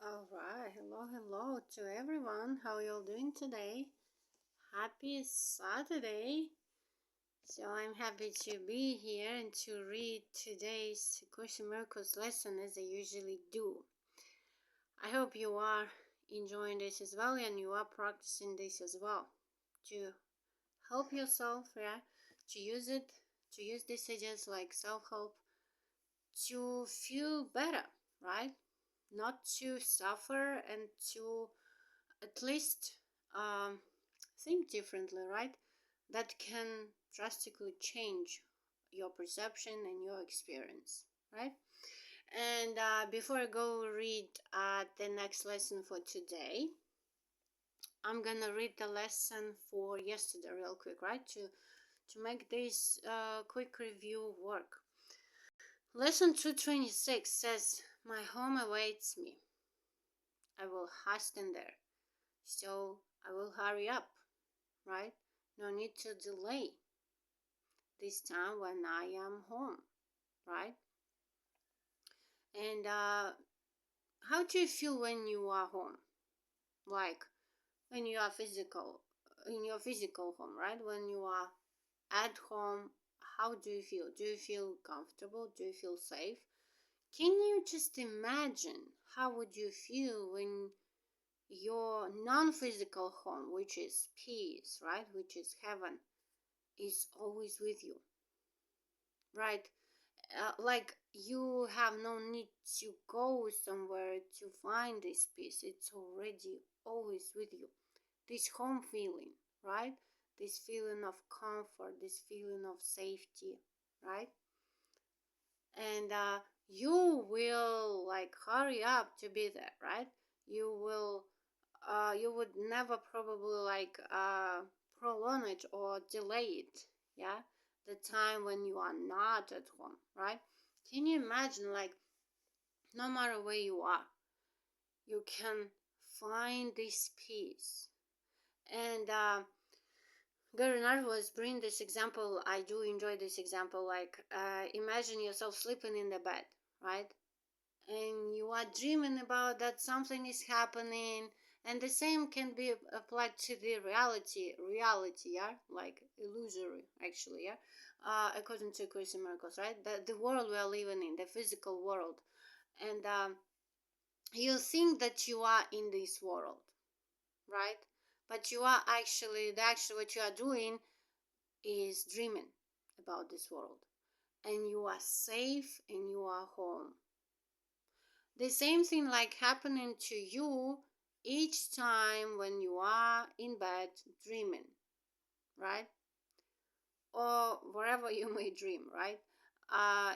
All right, hello to everyone. How you all doing today? Happy Saturday. So I'm happy to be here and to read today's Course in Miracles lesson as I usually do. I hope you are enjoying this as well and you are practicing this as well to help yourself, to use this as like self-help to feel better, right? Not to suffer and to at least think differently, right? That can drastically change your perception and your experience, right? And before I go read the next lesson for today, I'm gonna read the lesson for yesterday real quick, right? To make this quick review work. Lesson 226 says, "My home awaits me. I will hasten there. So I will hurry up, right? No need to delay this time when I am home, right?" And how do you feel when you are home? Like when you are in your physical home, right? When you are at home, how do you feel? Do you feel comfortable? Do you feel safe? Can you just imagine how would you feel when your non-physical home, which is peace, right, which is heaven, is always with you, right? Like you have no need to go somewhere to find this peace. It's already always with you. This home feeling, right? This feeling of comfort, this feeling of safety, right? And you will like hurry up to be there, right? You would never probably like prolong it or delay it, yeah, the time when you are not at home, right? Can you imagine, like, no matter where you are, you can find this peace? And Gurnard was bringing this example. I do enjoy this example. Like, imagine yourself sleeping in the bed, right? And you are dreaming about that something is happening, and the same can be applied to the reality, yeah, like illusory, actually, yeah, according to Course in Miracles, right? The world we are living in, the physical world, and you think that you are in this world, right? But you are actually what you are doing is dreaming about this world, and you are safe and you are home. The same thing like happening to you each time when you are in bed dreaming, right? Or wherever you may dream, right?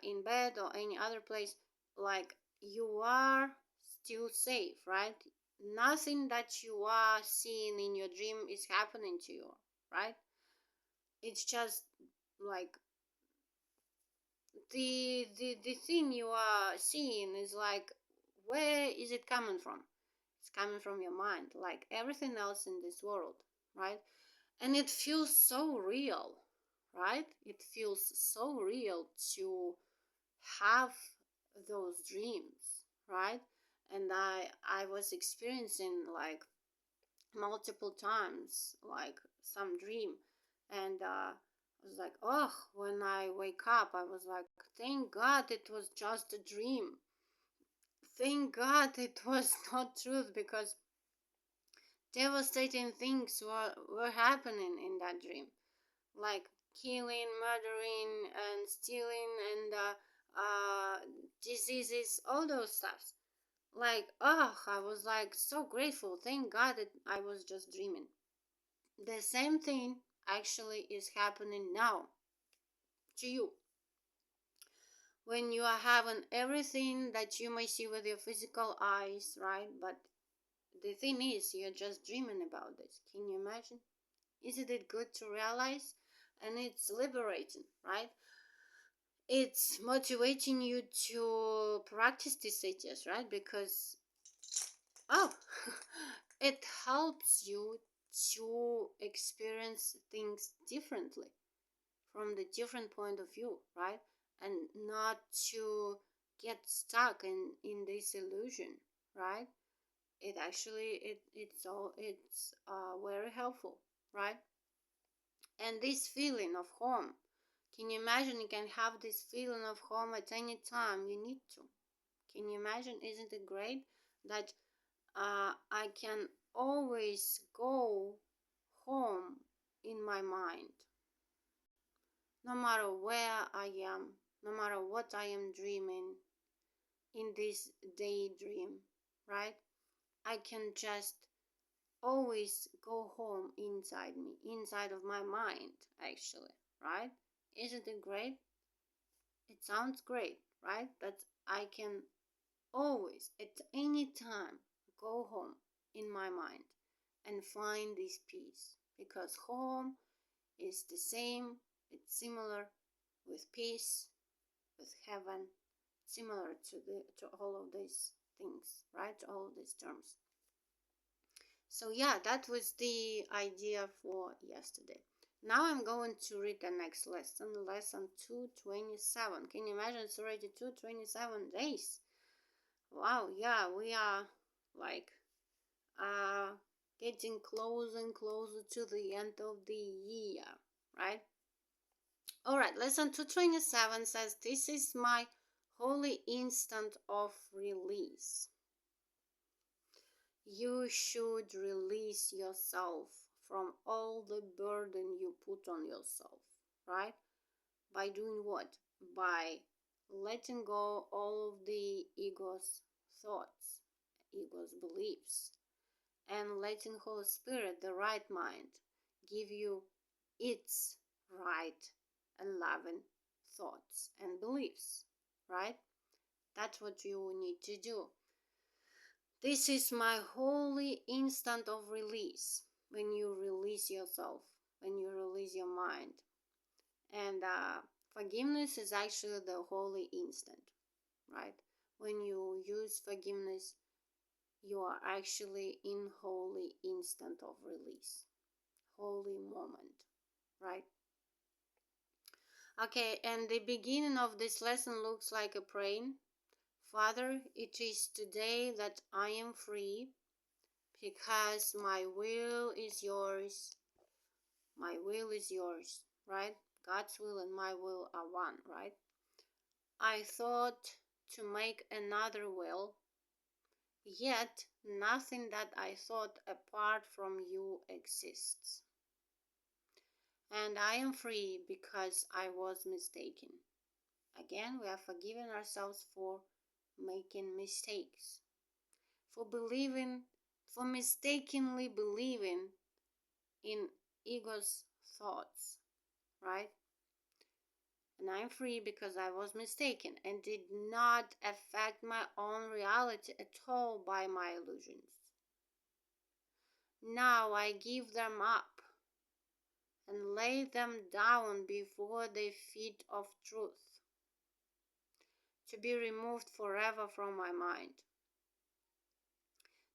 In bed or any other place, like you are still safe, right? Nothing that you are seeing in your dream is happening to you, right? It's just like the thing you are seeing is like, where is it coming from? It's coming from your mind, like everything else in this world, right? And it feels so real, right? It feels so real to have those dreams, right? And I was experiencing like multiple times like some dream, and I was like, oh, when I wake up I was like, thank God it was just a dream. Thank God it was not truth, because devastating things were happening in that dream, like killing, murdering, and stealing, and diseases, all those stuffs. Like, oh, I was like so grateful. Thank God that I was just dreaming. The same thing actually is happening now to you. When you are having everything that you may see with your physical eyes, right? But the thing is, you're just dreaming about this. Can you imagine? Isn't it good to realize? And it's liberating, right? It's motivating you to practice these ideas, right? Because, oh, it helps you to experience things differently, from the different point of view, right? And not to get stuck in this illusion, right? it's very helpful, right? And this feeling of home, can you imagine you can have this feeling of home at any time you need to? Can you imagine? Isn't it great that I can always go home in my mind, no matter where I am, no matter what I am dreaming in this daydream, right? I can just always go home inside me, inside of my mind, actually, right? Isn't it great? It sounds great, right? That I can always, at any time, go home in my mind and find this peace, because home is the same, it's similar with peace, with heaven, similar to all of these things, right? All of these terms. So yeah, that was the idea for yesterday. Now I'm going to read the next lesson, lesson 227. Can you imagine it's already 227 days? Wow, yeah, we are like getting closer and closer to the end of the year, right? All right, lesson 227 says, "This is my holy instant of release." You should release yourself from all the burden you put on yourself, right? By doing what? By letting go all of the ego's thoughts, ego's beliefs, and letting Holy Spirit, the right mind, give you its right and loving thoughts and beliefs, right? That's what you need to do. This is my holy instant of release, when you release yourself, when you release your mind. And forgiveness is actually the holy instant, right? When you use forgiveness, you are actually in holy instant of release, holy moment, right? Okay, and the beginning of this lesson looks like a praying. Father, it is today that I am free, because my will is yours. My will is yours, right? God's will and my will are one, right? I thought to make another will, yet nothing that I thought apart from you exists. And I am free because I was mistaken. Again, we are forgiving ourselves for making mistakes, for mistakenly believing in ego's thoughts, right? And I'm free because I was mistaken and did not affect my own reality at all by my illusions. Now I give them up and lay them down before the feet of truth, to be removed forever from my mind.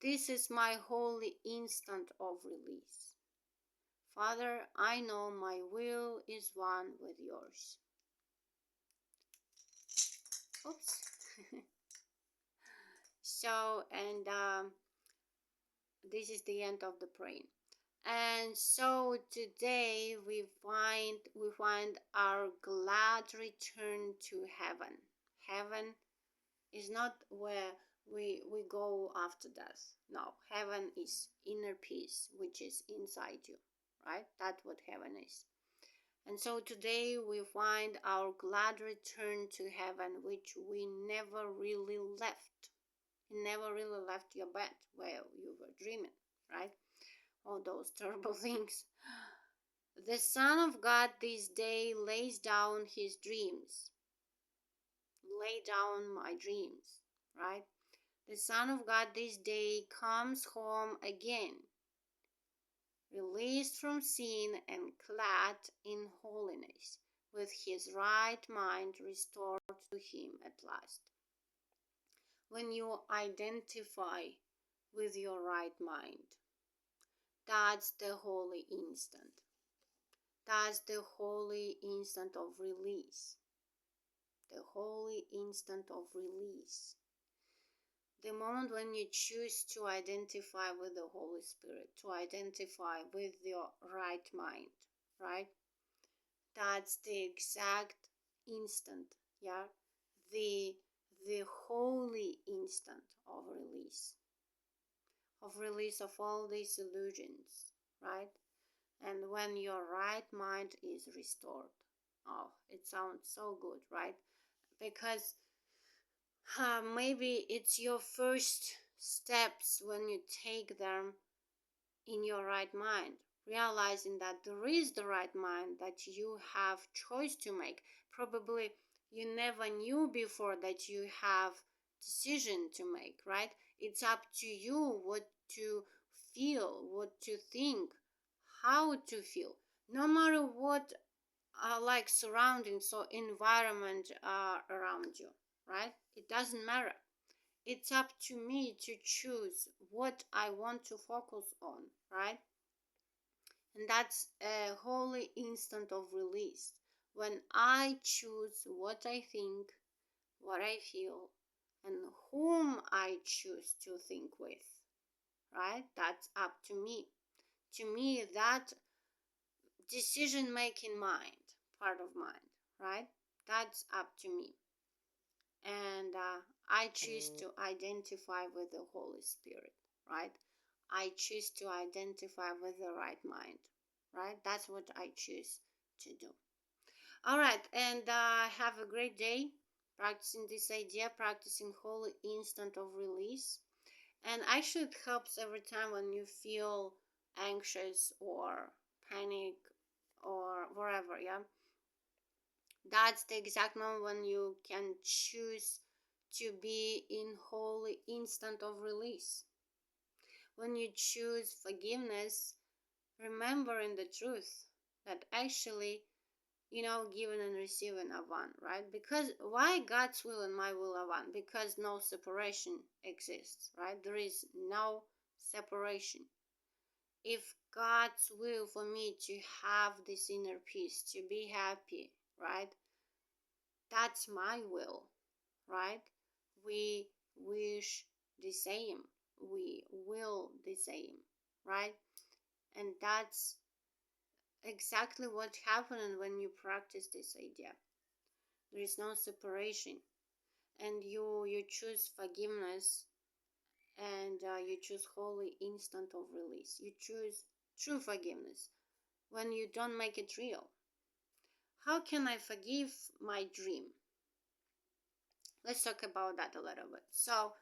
This is my holy instant of release. Father, I know my will is one with yours. Oops. So, and this is the end of the praying. And so today we find our glad return to heaven. Heaven is not where we go after death. No, heaven is inner peace, which is inside you, right? That's what heaven is. And so today we find our glad return to heaven, which we never really left. You never really left your bed where you were dreaming, right? All those terrible things. The Son of God this day lays down his dreams. Lay down my dreams, right? The Son of God this day comes home again, released from sin and clad in holiness, with his right mind restored to him at last. When you identify with your right mind, that's the holy instant. That's the holy instant of release. The holy instant of release. The moment when you choose to identify with the Holy Spirit, to identify with your right mind, right? That's the exact instant, yeah? The the holy instant of release of all these illusions, right? And when your right mind is restored. Oh, it sounds so good, right? Because maybe it's your first steps when you take them in your right mind, realizing that there is the right mind, that you have choice to make. Probably you never knew before that you have decision to make, right? It's up to you what to feel, what to think, how to feel, no matter what like surroundings or environment are around you, right? It doesn't matter. It's up to me to choose what I want to focus on, right? And that's a holy instant of release. When I choose what I think, what I feel, and whom I choose to think with, right? That's up to me. To me, that decision making mind, part of mind, right? That's up to me. And I choose to identify with the Holy Spirit, right? I choose to identify with the right mind, right? That's what I choose to do. All right, and have a great day practicing this idea, practicing holy instant of release. And actually, it helps every time when you feel anxious or panic or wherever, yeah. That's the exact moment when you can choose to be in holy instant of release. When you choose forgiveness, remembering the truth that actually, giving and receiving are one, right? Because why God's will and my will are one? Because no separation exists, right? There is no separation. If God's will for me to have this inner peace, to be happy, right? That's my will, right? We wish the same. We will the same, right? And that's exactly what happens when you practice this idea. There is no separation, and you choose forgiveness, and you choose holy instant of release. You choose true forgiveness when you don't make it real. How can I forgive my dream? Let's talk about that a little bit. So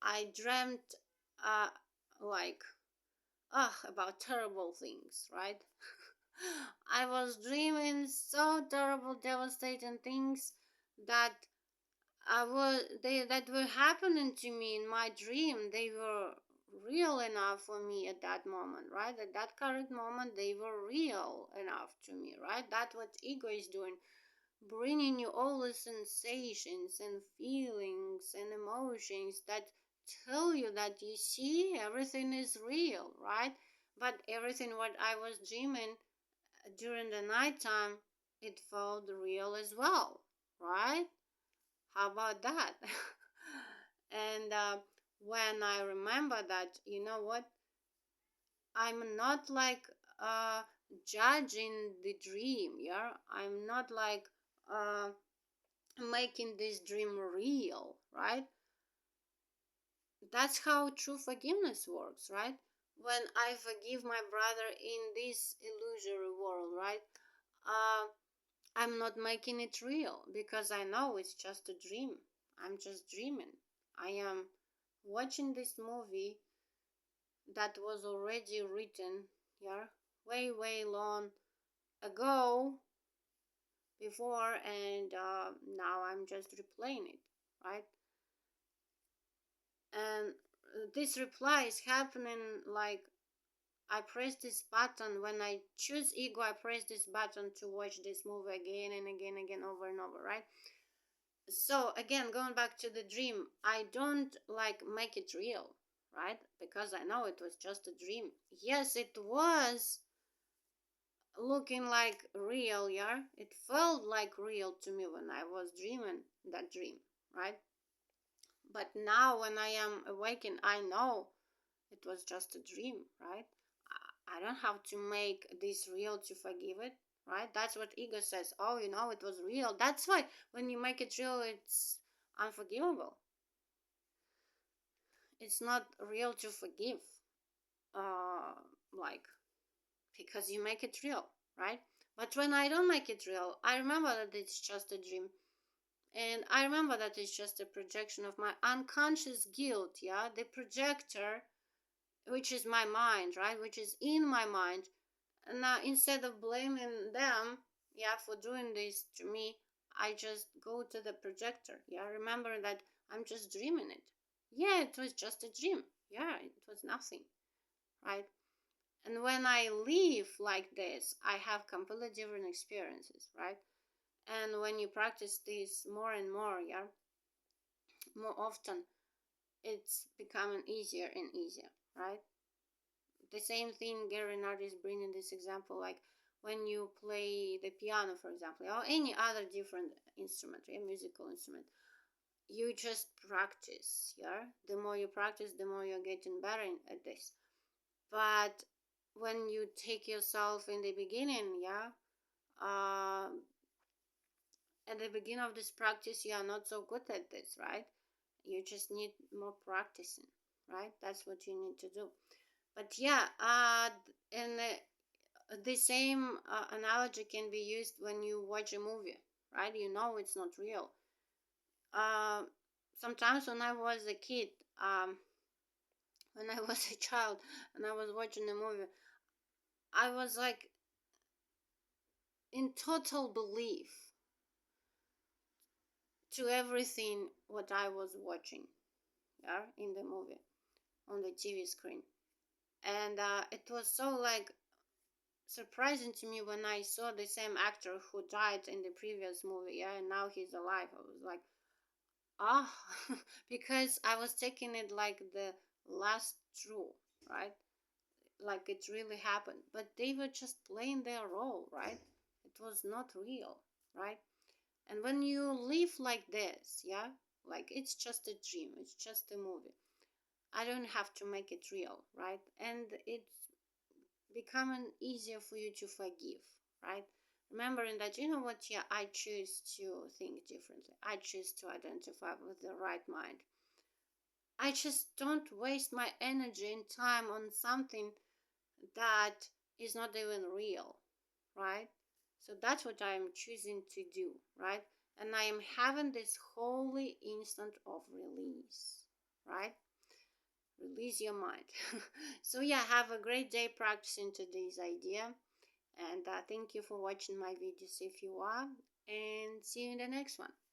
I dreamt uh like about terrible things, right? I was dreaming so terrible, devastating things that that were happening to me in my dream. They were real enough for me at that moment, right? At that current moment, they were real enough to me, right? That's what ego is doing, bringing you all the sensations and feelings and emotions that tell you that you see everything is real, right? But everything what I was dreaming during the nighttime, it felt real as well, right? How about that? And when I remember that, you know what? I'm not like judging the dream, yeah? I'm not like making this dream real, right? That's how true forgiveness works, right? When I forgive my brother in this illusory world, right? Uh, I'm not making it real because I know it's just a dream. I'm just dreaming. I am watching this movie that was already written, yeah, way, way long ago before, and now I'm just replaying it, right? And this reply is happening like I press this button. When I choose ego, I press this button to watch this movie again and again, again, over and over, right? So again, going back to the dream, I don't like make it real, right? Because I know it was just a dream. Yes, it was looking like real, yeah? It felt like real to me when I was dreaming that dream, right? But now when I am awakened, I know it was just a dream, right? I don't have to make this real to forgive it, right? That's what ego says. Oh, it was real. That's why when you make it real, it's unforgivable. It's not real to forgive, uh, like, because you make it real, right? But when I don't make it real, I remember that it's just a dream. And I remember that it's just a projection of my unconscious guilt, yeah? The projector, which is my mind, right? Which is in my mind. And now instead of blaming them, yeah, for doing this to me, I just go to the projector, yeah? Remember that I'm just dreaming it. Yeah, it was just a dream. Yeah, it was nothing, right? And when I live like this, I have completely different experiences, right? And when you practice this more and more, yeah, more often, it's becoming easier and easier, right? The same thing Gary Nard is bringing this example, like when you play the piano, for example, or any other different instrument, a musical instrument, you just practice, yeah? The more you practice, the more you're getting better at this. But when you take yourself in the beginning, yeah, uh, at the beginning of this practice, you are not so good at this, right? You just need more practicing, right? That's what you need to do. But yeah, and the same analogy can be used when you watch a movie, right? You know it's not real. Uh, Sometimes when I was a kid, when I was a child, and I was watching a movie, I was like in total belief to everything what I was watching, yeah, in the movie on the TV screen. And it was so like surprising to me when I saw the same actor who died in the previous movie, yeah, and now he's alive. I was like, ah, because I was taking it like the last true, right? Like it really happened. But they were just playing their role, right? It was not real, right? And when you live like this, yeah, like it's just a dream, it's just a movie. I don't have to make it real, right? And it's becoming easier for you to forgive, right? Remembering that, you know what, yeah, I choose to think differently. I choose to identify with the right mind. I just don't waste my energy and time on something that is not even real, right? So that's what I'm choosing to do, right? And I am having this holy instant of release, right? Release your mind. So yeah, have a great day practicing today's idea. And thank you for watching my videos if you are. And see you in the next one.